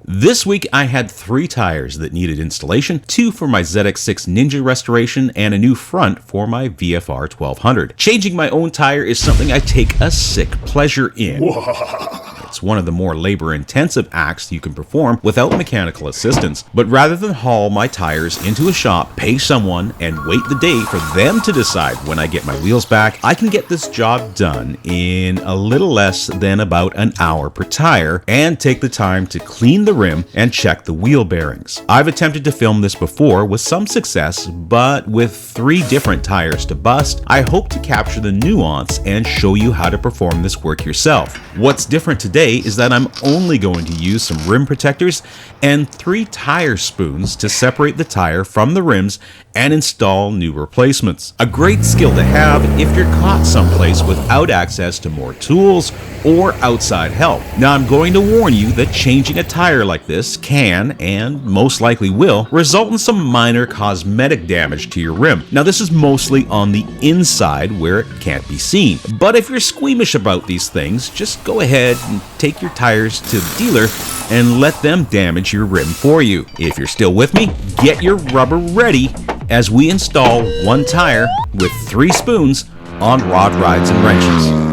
This week I had 3 tires that needed installation, 2 for my ZX6 Ninja restoration, and a new front for my VFR 1200. Changing my own tire is something I take a sick pleasure in. It's one of the more labor-intensive acts you can perform without mechanical assistance. But rather than haul my tires into a shop, pay someone, and wait the day for them to decide when I get my wheels back, I can get this job done in a little less than about an hour per tire and take the time to clean the rim and check the wheel bearings. I've attempted to film this before with some success, but with 3 different tires to bust, I hope to capture the nuance and show you how to perform this work yourself. What's different today is that I'm only going to use some rim protectors and 3 tire spoons to separate the tire from the rims and install new replacements. A great skill to have if you're caught someplace without access to more tools or outside help. Now, I'm going to warn you that changing a tire like this can, and most likely will, result in some minor cosmetic damage to your rim. Now, this is mostly on the inside where it can't be seen, but if you're squeamish about these things, just go ahead and take your tires to the dealer and let them damage your rim for you. If you're still with me, get your rubber ready as we install 1 tire with 3 spoons on rod rides and wrenches.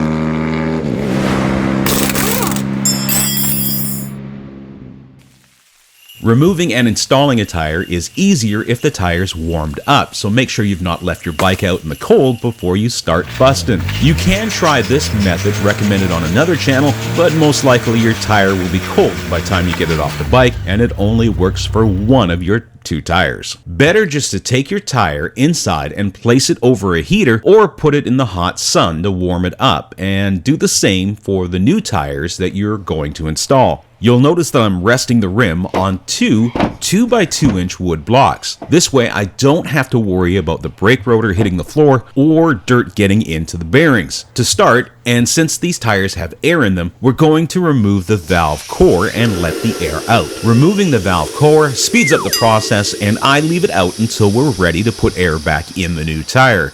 Removing and installing a tire is easier if the tire's warmed up, so make sure you've not left your bike out in the cold before you start busting. You can try this method recommended on another channel, but most likely your tire will be cold by the time you get it off the bike, and it only works for one of your 2 tires. Better just to take your tire inside and place it over a heater or put it in the hot sun to warm it up, and do the same for the new tires that you're going to install. You'll notice that I'm resting the rim on 2 2x2-inch wood blocks. This way I don't have to worry about the brake rotor hitting the floor or dirt getting into the bearings. To start, and since these tires have air in them, we're going to remove the valve core and let the air out. Removing the valve core speeds up the process, and I leave it out until we're ready to put air back in the new tire.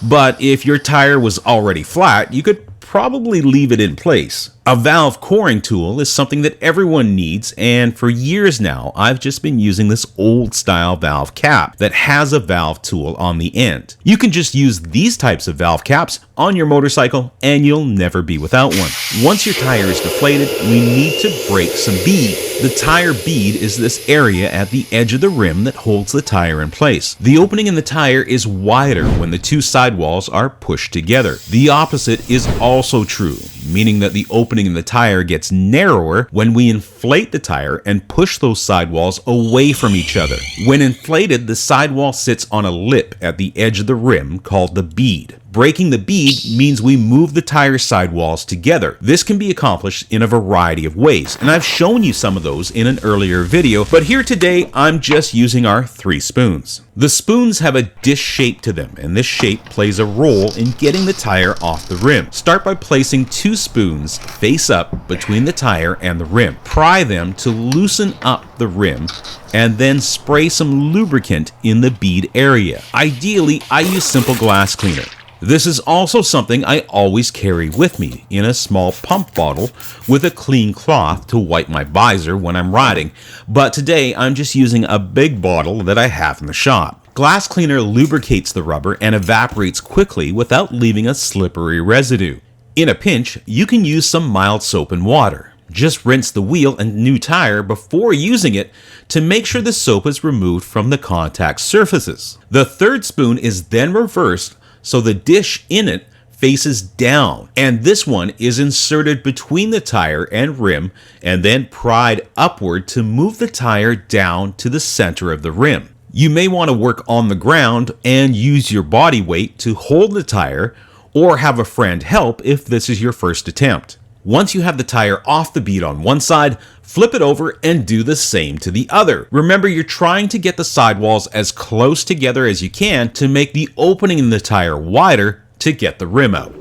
But if your tire was already flat, you could probably leave it in place. A valve coring tool is something that everyone needs, and for years now I've just been using this old style valve cap that has a valve tool on the end. You can just use these types of valve caps on your motorcycle and you'll never be without one. Once your tire is deflated, we need to break some bead. The tire bead is this area at the edge of the rim that holds the tire in place. The opening in the tire is wider when the 2 sidewalls are pushed together. The opposite is also true, meaning that the opening in the tire gets narrower when we inflate the tire and push those sidewalls away from each other. When inflated, the sidewall sits on a lip at the edge of the rim called the bead. Breaking the bead means we move the tire sidewalls together. This can be accomplished in a variety of ways, and I've shown you some of those in an earlier video, but here today I'm just using our 3 spoons. The spoons have a dish shape to them, and this shape plays a role in getting the tire off the rim. Start by placing 2 spoons face up between the tire and the rim. Pry them to loosen up the rim, and then spray some lubricant in the bead area. Ideally, I use simple glass cleaner. This is also something I always carry with me in a small pump bottle with a clean cloth to wipe my visor when I'm riding, but today I'm just using a big bottle that I have in the shop. Glass cleaner lubricates the rubber and evaporates quickly without leaving a slippery residue. In a pinch, you can use some mild soap and water. Just rinse the wheel and new tire before using it to make sure the soap is removed from the contact surfaces. The 3rd spoon is then reversed so the dish in it faces down, and this one is inserted between the tire and rim and then pried upward to move the tire down to the center of the rim. You may want to work on the ground and use your body weight to hold the tire, or have a friend help if this is your first attempt. Once you have the tire off the bead on one side, flip it over and do the same to the other. Remember, you're trying to get the sidewalls as close together as you can to make the opening in the tire wider to get the rim out.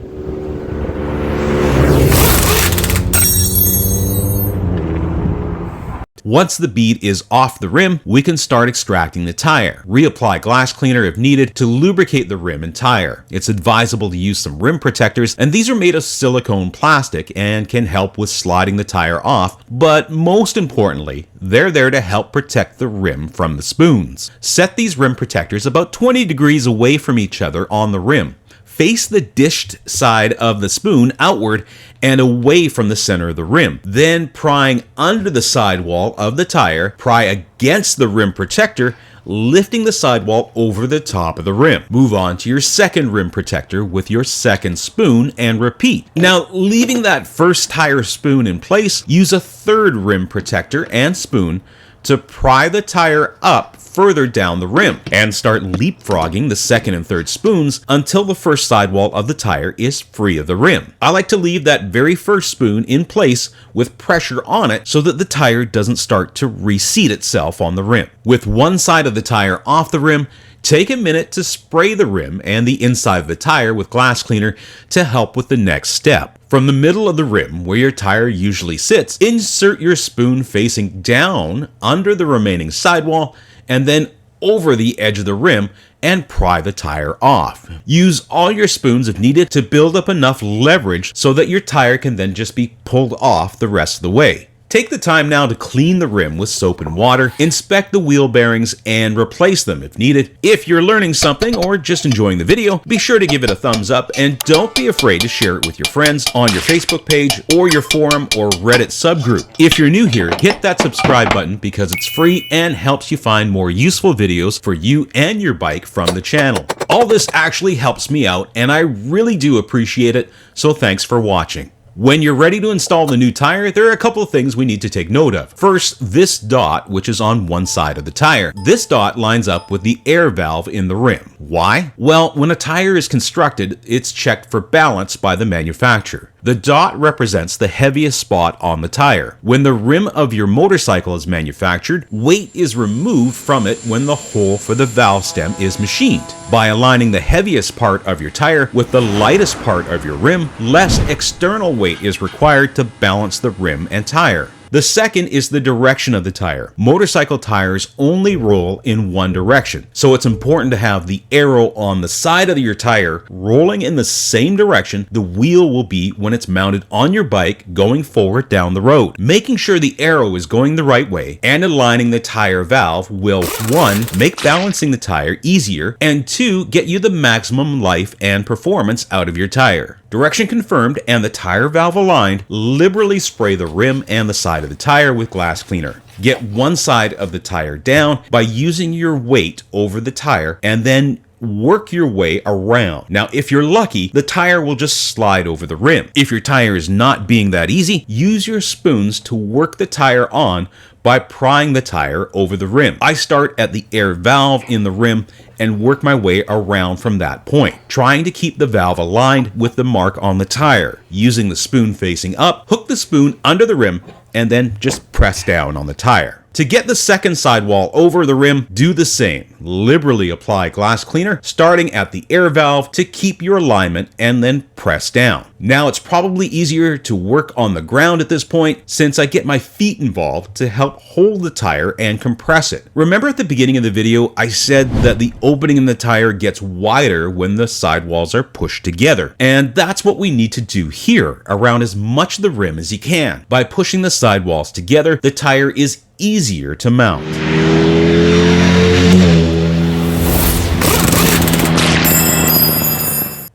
Once the bead is off the rim, we can start extracting the tire. Reapply glass cleaner if needed to lubricate the rim and tire. It's advisable to use some rim protectors, and these are made of silicone plastic and can help with sliding the tire off, but most importantly, they're there to help protect the rim from the spoons. Set these rim protectors about 20 degrees away from each other on the rim. Face the dished side of the spoon outward and away from the center of the rim. Then, prying under the sidewall of the tire, pry against the rim protector, lifting the sidewall over the top of the rim. Move on to your second rim protector with your second spoon and repeat. Now, leaving that first tire spoon in place, use a third rim protector and spoon to pry the tire up further down the rim and start leapfrogging the second and third spoons until the first sidewall of the tire is free of the rim. I like to leave that very first spoon in place with pressure on it so that the tire doesn't start to reseat itself on the rim. With one side of the tire off the rim, take a minute to spray the rim and the inside of the tire with glass cleaner to help with the next step. From the middle of the rim, where your tire usually sits, insert your spoon facing down under the remaining sidewall and then over the edge of the rim and pry the tire off. Use all your spoons if needed to build up enough leverage so that your tire can then just be pulled off the rest of the way. Take the time now to clean the rim with soap and water, inspect the wheel bearings, and replace them if needed. If you're learning something or just enjoying the video, be sure to give it a thumbs up and don't be afraid to share it with your friends on your Facebook page or your forum or Reddit subgroup. If you're new here, hit that subscribe button because it's free and helps you find more useful videos for you and your bike from the channel. All this actually helps me out and I really do appreciate it, so thanks for watching. When you're ready to install the new tire, there are a couple of things we need to take note of. First, this dot, which is on one side of the tire. This dot lines up with the air valve in the rim. Why? Well, when a tire is constructed, it's checked for balance by the manufacturer. The dot represents the heaviest spot on the tire. When the rim of your motorcycle is manufactured, weight is removed from it when the hole for the valve stem is machined. By aligning the heaviest part of your tire with the lightest part of your rim, less external weight is required to balance the rim and tire. The second is the direction of the tire. Motorcycle tires only roll in one direction, so it's important to have the arrow on the side of your tire rolling in the same direction the wheel will be when it's mounted on your bike going forward down the road. Making sure the arrow is going the right way and aligning the tire valve will, 1, make balancing the tire easier, and 2, get you the maximum life and performance out of your tire. Direction confirmed and the tire valve aligned, liberally spray the rim and the side of the tire with glass cleaner. Get one side of the tire down by using your weight over the tire and then work your way around. Now, if you're lucky, the tire will just slide over the rim. If your tire is not being that easy, use your spoons to work the tire on by prying the tire over the rim. I start at the air valve in the rim and work my way around from that point, trying to keep the valve aligned with the mark on the tire. Using the spoon facing up, hook the spoon under the rim and then just press down on the tire. To get the second sidewall over the rim, do the same. Liberally apply glass cleaner, starting at the air valve to keep your alignment and then press down. Now it's probably easier to work on the ground at this point since I get my feet involved to help hold the tire and compress it. Remember at the beginning of the video, I said that the opening in the tire gets wider when the sidewalls are pushed together. And that's what we need to do here, around as much of the rim as you can. By pushing the sidewalls together, the tire is easier to mount.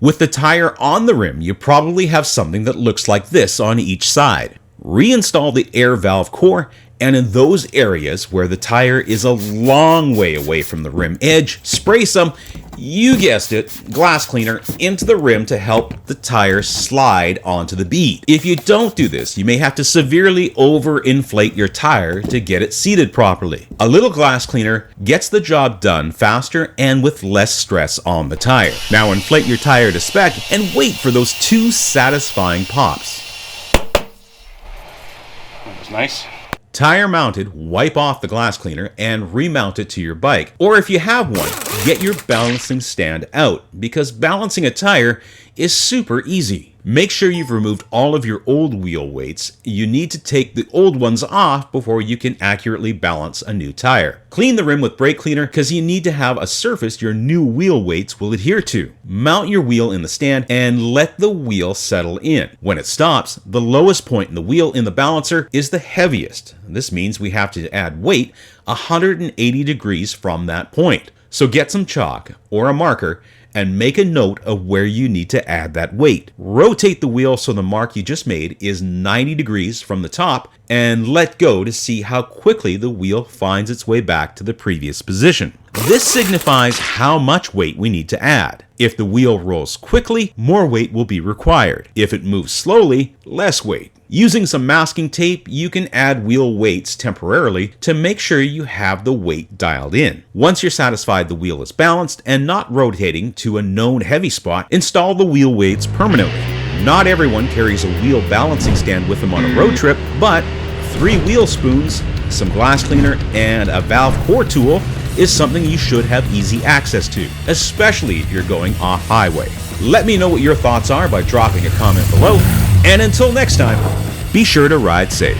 With the tire on the rim, you probably have something that looks like this on each side. Reinstall the air valve core, and in those areas where the tire is a long way away from the rim edge, spray some, you guessed it, glass cleaner into the rim to help the tire slide onto the bead. If you don't do this, you may have to severely overinflate your tire to get it seated properly. A little glass cleaner gets the job done faster and with less stress on the tire. Now inflate your tire to spec and wait for those 2 satisfying pops. That was nice. Tire mounted, wipe off the glass cleaner and remount it to your bike. Or if you have one, get your balancing stand out because balancing a tire is super easy. Make sure you've removed all of your old wheel weights. You need to take the old ones off before you can accurately balance a new tire. Clean the rim with brake cleaner because you need to have a surface your new wheel weights will adhere to. Mount your wheel in the stand and let the wheel settle in. When it stops, the lowest point in the wheel in the balancer is the heaviest. This means we have to add weight 180 degrees from that point. So get some chalk or a marker and make a note of where you need to add that weight. Rotate the wheel so the mark you just made is 90 degrees from the top and let go to see how quickly the wheel finds its way back to the previous position. This signifies how much weight we need to add. If the wheel rolls quickly, more weight will be required. If it moves slowly, less weight. Using some masking tape, you can add wheel weights temporarily to make sure you have the weight dialed in. Once you're satisfied the wheel is balanced and not rotating to a known heavy spot, install the wheel weights permanently. Not everyone carries a wheel balancing stand with them on a road trip, but 3 wheel spoons, some glass cleaner, and a valve core tool is something you should have easy access to, especially if you're going off-highway. Let me know what your thoughts are by dropping a comment below, and until next time, be sure to ride safe.